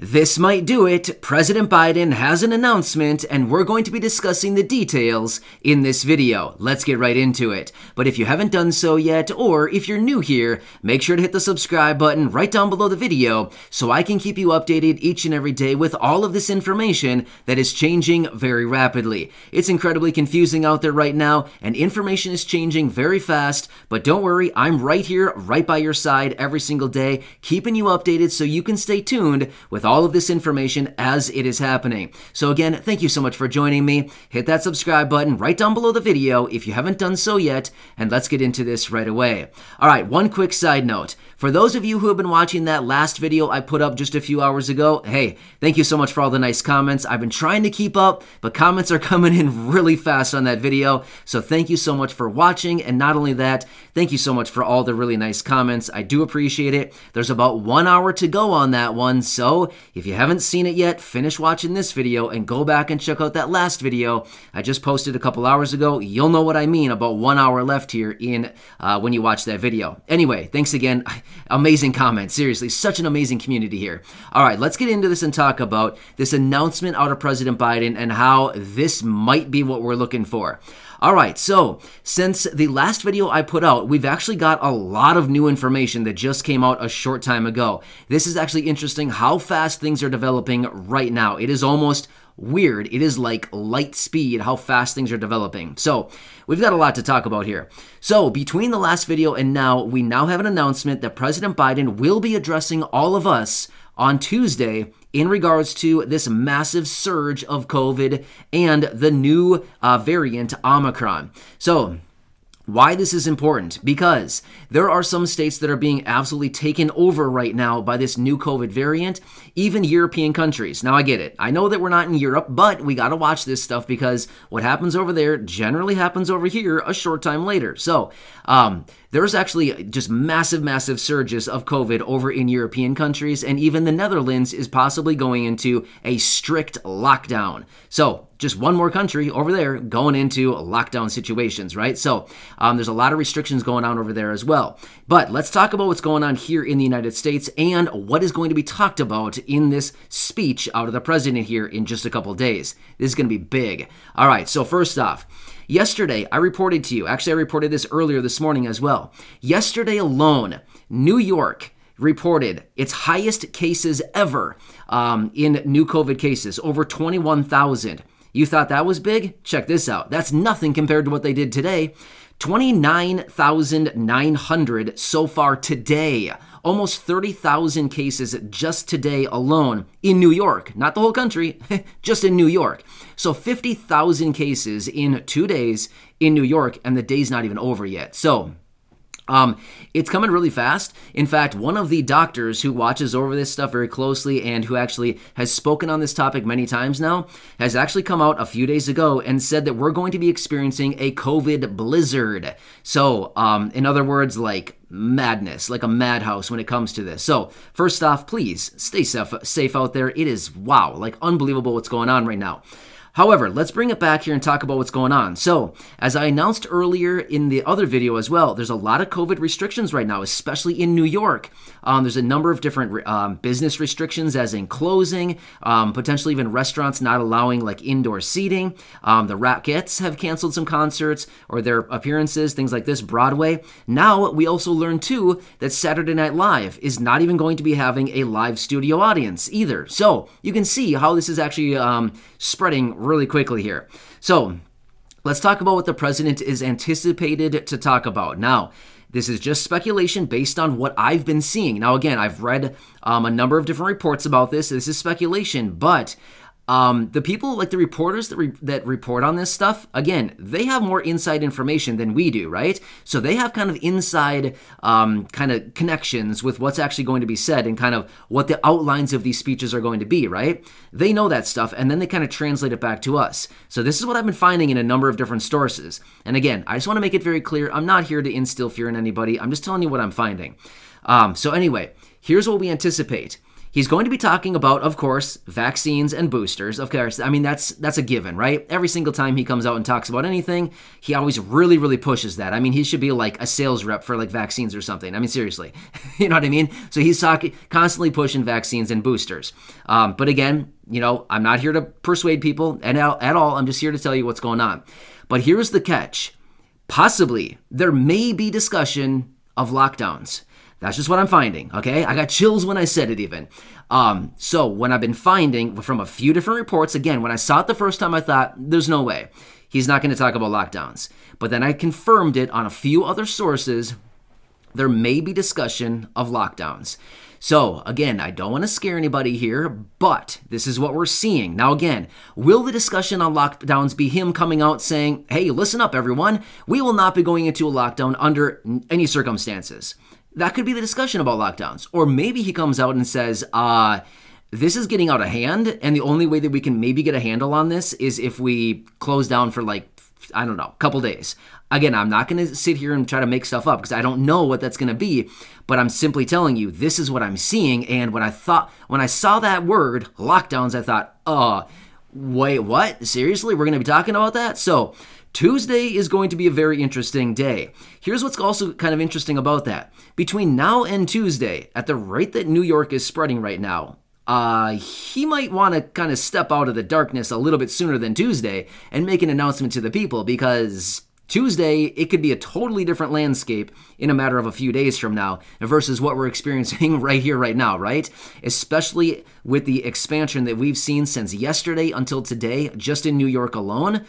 This might do it. President Biden has an announcement, and we're going to be discussing the details in this video. Let's get right into it. But if you haven't done so yet, or if you're new here, make sure to hit the subscribe button right down below the video so I can keep you updated each and every day with all of this information that is changing very rapidly. It's incredibly confusing out there right now, and information is changing very fast, but don't worry, I'm right here, right by your side every single day, keeping you updated so you can stay tuned with all of this information as it is happening. So again, thank you so much for joining me. Hit that subscribe button right down below the video if you haven't done so yet, and let's get into this right away. All right, one quick side note. For those of you who have been watching that last video I put up just a few hours ago, hey, thank you so much for all the nice comments. I've been trying to keep up, but comments are coming in really fast on that video. So thank you so much for watching, and not only that, thank you so much for all the really nice comments. I do appreciate it. There's about 1 hour to go on that one, so if you haven't seen it yet, finish watching this video and go back and check out that last video I just posted a couple hours ago. You'll know what I mean about 1 hour left here in when you watch that video. Anyway, thanks again. Amazing comments. Seriously, such an amazing community here. All right, let's get into this and talk about this announcement out of President Biden and how this might be what we're looking for. All right, so since the last video I put out, we've actually got a lot of new information that just came out a short time ago. This is actually interesting how fast things are developing right now. It is almost weird. It is like light speed how fast things are developing. So we've got a lot to talk about here. So between the last video and now, we now have an announcement that President Biden will be addressing all of us on Tuesday in regards to this massive surge of COVID and the new variant Omicron. So why this is important? Because there are some states that are being absolutely taken over right now by this new COVID variant, even European countries. Now, I get it. I know that we're not in Europe, but we got to watch this stuff because what happens over there generally happens over here a short time later. So, there's actually just massive surges of COVID over in European countries, and even the Netherlands is possibly going into a strict lockdown. So, just one more country over there going into lockdown situations, right? So there's a lot of restrictions going on over there as well. But let's talk about what's going on here in the United States and what is going to be talked about in this speech out of the president here in just a couple days. This is going to be big. All right, so first off, yesterday I reported to you, actually I reported this earlier this morning as well. Yesterday alone, New York reported its highest cases ever in new COVID cases, over 21,000. You thought that was big? Check this out. That's nothing compared to what they did today. 29,900 so far today. Almost 30,000 cases just today alone in New York. Not the whole country, just in New York. So 50,000 cases in 2 days in New York, and the day's not even over yet. So it's coming really fast. In fact, one of the doctors who watches over this stuff very closely and who actually has spoken on this topic many times now has actually come out a few days ago and said that we're going to be experiencing a COVID blizzard. So, in other words, like madness, like a madhouse when it comes to this. So, first off, please stay safe out there. It is, wow, like unbelievable what's going on right now. However, let's bring it back here and talk about what's going on. So, as I announced earlier in the other video as well, there's a lot of COVID restrictions right now, especially in New York. There's a number of different business restrictions, as in closing, potentially even restaurants not allowing like indoor seating. The Rockettes have canceled some concerts or their appearances, things like this, Broadway. Now, we also learned too that Saturday Night Live is not even going to be having a live studio audience either. So, you can see how this is actually spreading really quickly here. So let's talk about what the president is anticipated to talk about. Now, this is just speculation based on what I've been seeing. Now, again, I've read a number of different reports about this. This is speculation, but the people, like the reporters that report on this stuff, again, they have more inside information than we do, right? So they have kind of inside kind of connections with what's actually going to be said and kind of what the outlines of these speeches are going to be, right? They know that stuff, and then they kind of translate it back to us. So this is what I've been finding in a number of different sources. And again, I just want to make it very clear, I'm not here to instill fear in anybody. I'm just telling you what I'm finding. So anyway, here's what we anticipate. He's going to be talking about, of course, vaccines and boosters. Of course, I mean, that's a given, right? Every single time he comes out and talks about anything, he always really, really pushes that. I mean, he should be like a sales rep for like vaccines or something. I mean, seriously, you know what I mean? So he's constantly pushing vaccines and boosters. But again, you know, I'm not here to persuade people at all. I'm just here to tell you what's going on. But here's the catch. Possibly, there may be discussion of lockdowns. That's just what I'm finding, okay? I got chills when I said it even. So when I've been finding from a few different reports, again, when I saw it the first time, I thought, there's no way. He's not going to talk about lockdowns. But then I confirmed it on a few other sources. There may be discussion of lockdowns. So again, I don't want to scare anybody here, but this is what we're seeing. Now again, will the discussion on lockdowns be him coming out saying, hey, listen up, everyone. We will not be going into a lockdown under any circumstances. That could be the discussion about lockdowns. Or maybe he comes out and says, this is getting out of hand, and the only way that we can maybe get a handle on this is if we close down for like, I don't know, a couple days. Again, I'm not going to sit here and try to make stuff up because I don't know what that's going to be, but I'm simply telling you, this is what I'm seeing. And when I saw that word, lockdowns, I thought, wait, what? Seriously? We're going to be talking about that? So Tuesday is going to be a very interesting day. Here's what's also kind of interesting about that. Between now and Tuesday, at the rate that New York is spreading right now, he might want to kind of step out of the darkness a little bit sooner than Tuesday and make an announcement to the people, because Tuesday, it could be a totally different landscape in a matter of a few days from now versus what we're experiencing right here, right now, right? Especially with the expansion that we've seen since yesterday until today, just in New York alone.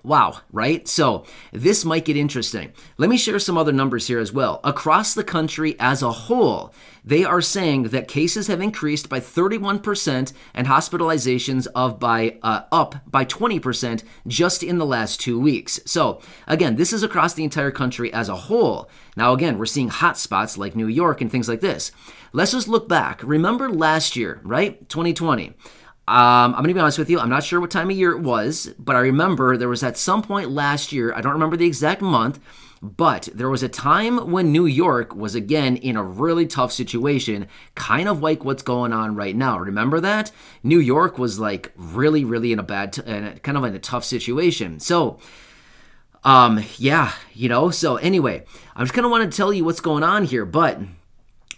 Wow, right? So this might get interesting. Let me share some other numbers here as well. Across the country as a whole, they are saying that cases have increased by 31% and hospitalizations up by 20% just in the last 2 weeks. So again, this is across the entire country as a whole. Now again, we're seeing hot spots like New York and things like this. Let's just look back. Remember last year, right? 2020. I'm going to be honest with you, I'm not sure what time of year it was, but I remember there was at some point last year, I don't remember the exact month, but there was a time when New York was again in a really tough situation, kind of like what's going on right now. Remember that? New York was like really, really in a kind of in a tough situation. So, yeah, you know, so anyway, I just kind of want to tell you what's going on here, but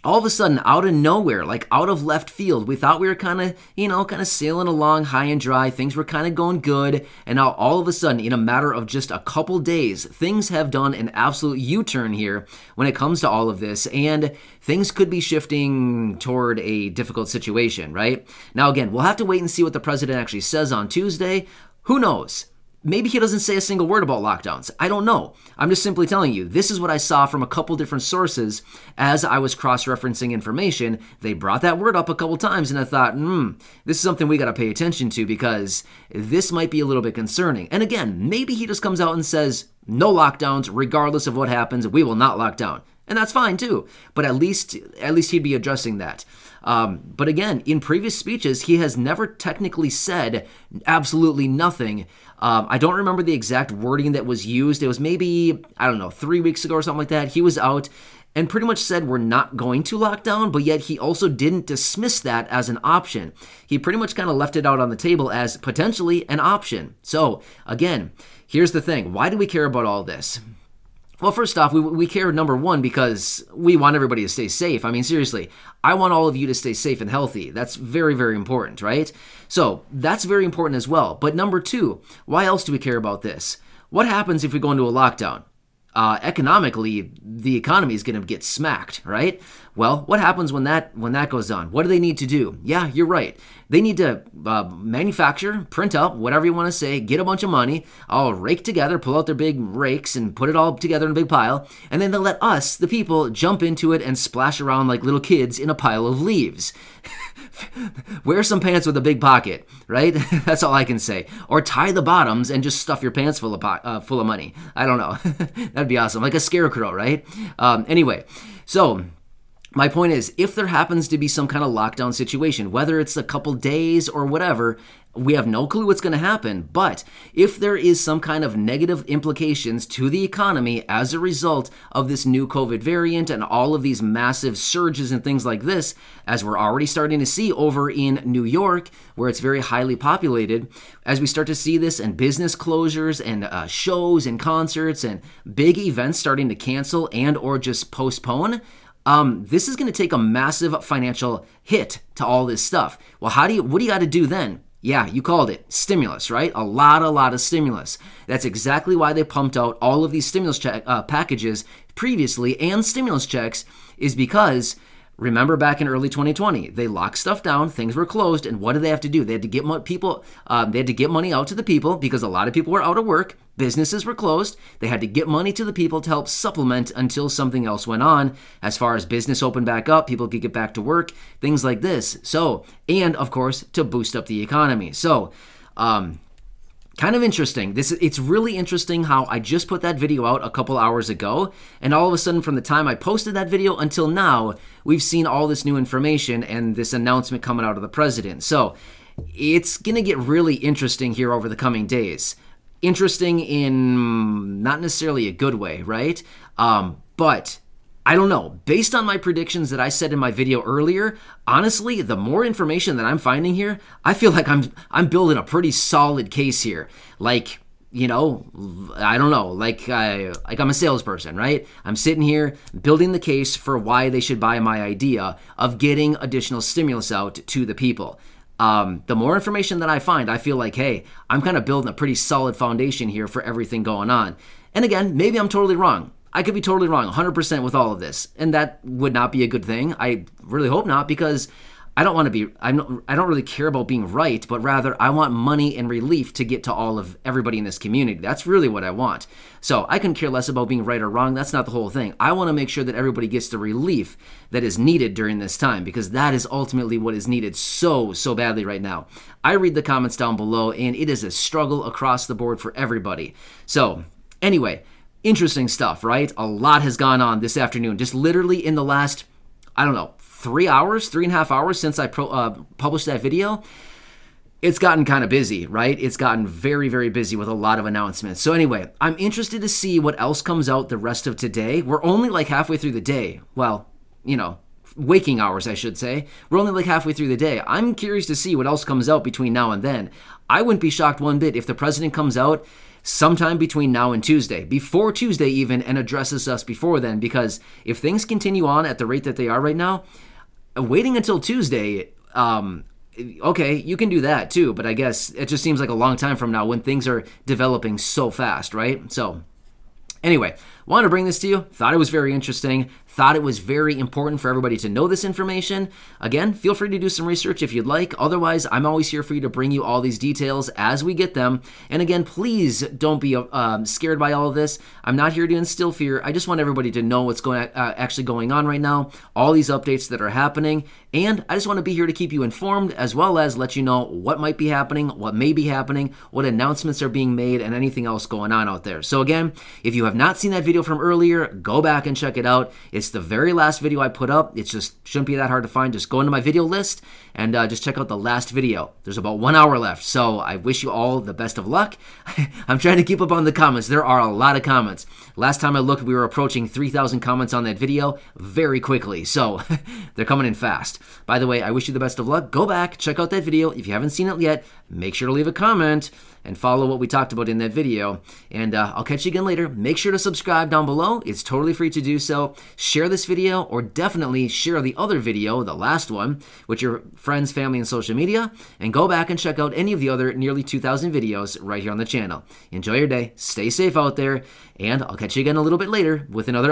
all of a sudden, out of nowhere, like out of left field, we thought we were kind of sailing along high and dry. Things were kind of going good. And now all of a sudden, in a matter of just a couple days, things have done an absolute U-turn here when it comes to all of this. And things could be shifting toward a difficult situation, right? Now, again, we'll have to wait and see what the president actually says on Tuesday. Who knows? Maybe he doesn't say a single word about lockdowns. I don't know. I'm just simply telling you, this is what I saw from a couple different sources as I was cross-referencing information. They brought that word up a couple times, and I thought, this is something we got to pay attention to because this might be a little bit concerning. And again, maybe he just comes out and says, no lockdowns, regardless of what happens, we will not lock down. And that's fine too. But at least he'd be addressing that. But again, in previous speeches, he has never technically said absolutely nothing. I don't remember the exact wording that was used. It was maybe, I don't know, 3 weeks ago or something like that. He was out and pretty much said we're not going to lock down, but yet he also didn't dismiss that as an option. He pretty much kind of left it out on the table as potentially an option. So again, here's the thing. Why do we care about all this? Well, first off, we care, number one, because we want everybody to stay safe. I mean, seriously, I want all of you to stay safe and healthy. That's very, very important, right? So that's very important as well. But number two, why else do we care about this? What happens if we go into a lockdown? Economically, the economy is going to get smacked, right? Well, what happens when that goes on? What do they need to do? Yeah, you're right. They need to manufacture, print up, whatever you want to say, get a bunch of money, all rake together, pull out their big rakes and put it all together in a big pile, and then they'll let us, the people, jump into it and splash around like little kids in a pile of leaves. Wear some pants with a big pocket, right? That's all I can say. Or tie the bottoms and just stuff your pants full of money. I don't know. That'd be awesome. Like a scarecrow, right? Anyway, so My point is, if there happens to be some kind of lockdown situation, whether it's a couple days or whatever, we have no clue what's going to happen. But if there is some kind of negative implications to the economy as a result of this new COVID variant and all of these massive surges and things like this, as we're already starting to see over in New York, where it's very highly populated, as we start to see this and business closures and shows and concerts and big events starting to cancel and or just postpone, this is going to take a massive financial hit to all this stuff. Well, what do you got to do then? Yeah, you called it. Stimulus, right? A lot of stimulus. That's exactly why they pumped out all of these stimulus packages previously and stimulus checks, is because, remember back in early 2020, they locked stuff down, things were closed, and what did they have to do? They had to get money out to the people because a lot of people were out of work, businesses were closed, they had to get money to the people to help supplement until something else went on. As far as business opened back up, people could get back to work, things like this. So, and of course, to boost up the economy. So, kind of interesting. It's really interesting how I just put that video out a couple hours ago, and all of a sudden from the time I posted that video until now, we've seen all this new information and this announcement coming out of the president. So it's going to get really interesting here over the coming days. Interesting in not necessarily a good way, right? But I don't know. Based on my predictions that I said in my video earlier, honestly, the more information that I'm finding here, I feel like I'm building a pretty solid case here. Like, you know, I don't know, like I'm a salesperson, right? I'm sitting here building the case for why they should buy my idea of getting additional stimulus out to the people. The more information that I find, I feel like, hey, I'm kind of building a pretty solid foundation here for everything going on. And again, maybe I'm totally wrong. I could be totally wrong 100% with all of this, and that would not be a good thing. I really hope not, because I don't really care about being right, but rather I want money and relief to get to all of everybody in this community. That's really what I want. So I couldn't care less about being right or wrong. That's not the whole thing. I want to make sure that everybody gets the relief that is needed during this time, because that is ultimately what is needed so badly right now. I read the comments down below, and it is a struggle across the board for everybody. So anyway, interesting stuff, right? A lot has gone on this afternoon, just literally in the last, I don't know, 3.5 hours since I published that video. It's gotten kind of busy, right? It's gotten very busy with a lot of announcements. So anyway, I'm interested to see what else comes out the rest of today. We're only like halfway through the day. Well, you know, waking hours, I should say. We're only like halfway through the day. I'm curious to see what else comes out between now and then. I wouldn't be shocked one bit if the president comes out sometime between now and Tuesday, before Tuesday even, and addresses us before then, because if things continue on at the rate that they are right now, waiting until Tuesday, okay, you can do that too, but I guess it just seems like a long time from now when things are developing so fast, right? So anyway, wanted to bring this to you. Thought it was very interesting. Thought it was very important for everybody to know this information. Again, feel free to do some research if you'd like. Otherwise, I'm always here for you to bring you all these details as we get them. And again, please don't be scared by all of this. I'm not here to instill fear. I just want everybody to know what's actually going on right now, all these updates that are happening. And I just want to be here to keep you informed, as well as let you know what might be happening, what may be happening, what announcements are being made, and anything else going on out there. So again, if you have not seen that video from earlier, go back and check it out. It's the very last video I put up. It just shouldn't be that hard to find. Just go into my video list and just check out the last video. There's about 1 hour left, so I wish you all the best of luck. I'm trying to keep up on the comments. There are a lot of comments. Last time I looked, we were approaching 3,000 comments on that video very quickly, so they're coming in fast. By the way, I wish you the best of luck. Go back, check out that video. If you haven't seen it yet, make sure to leave a comment and follow what we talked about in that video. And I'll catch you again later. Make sure to subscribe down below. It's totally free to do so. Share this video, or definitely share the other video, the last one, with your friends, family, and social media. And go back and check out any of the other nearly 2,000 videos right here on the channel. Enjoy your day. Stay safe out there. And I'll catch you again a little bit later with another